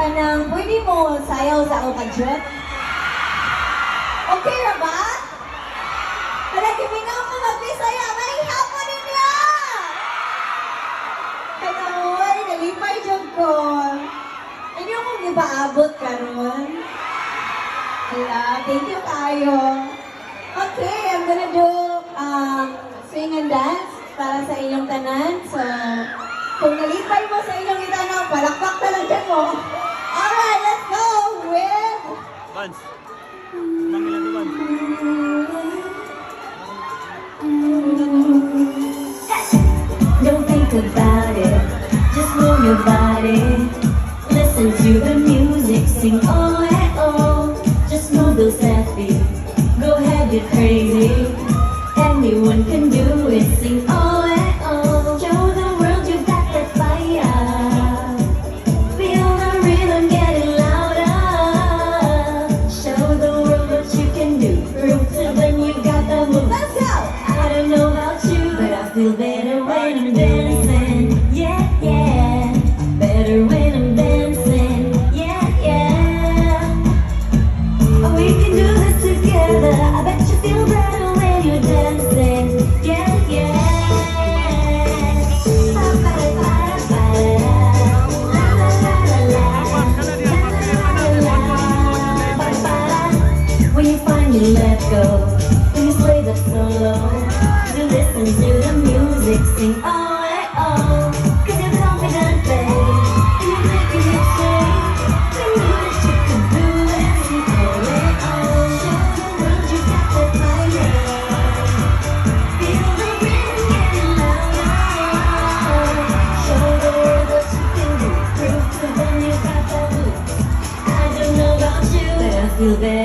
kanang pwede mo sayaw sa okasyon? Okay ra ba? Para kiminaw ko mag-Bisaya, may hapon ninyo! Kanaoy, nalipay dyan ko. Ano mong ipaabot ka ron? Hala, thank you kayo. Okay, I'm gonna do swing and dance para sa inyong tanan. So, kung nalipay mo sa inyong itanaw, palakpak talaga mo. Alright, let's go with... Vance. Mangilan to Vance. Don't think about it, just move your body. Listen to the music, sing oh eh oh. Just move those fat feet, go ahead, get crazy. Anyone can do it, sing oh eh oh. Show the world you've got that fire. Feel the rhythm getting louder. Show the world what you can do. Prove to them you got the move. Let's go! I don't know about you, but I feel better when I'm dancing. Yeah, yeah. Better when I'm dancing. Yeah, yeah. Oh, we can do this together. I bet you feel better when you're dancing. Yeah, yeah. When you finally let go, when you play the solo, you listen to the music, sing oh eh oh. Cause you're confident, babe, and you're making it straight. You know that you can do it, sing oh eh oh. Show the world you got that fire. Feel the rhythm getting louder. Show the world what you can do. Prove to them you got that move. I don't know about you, but I feel better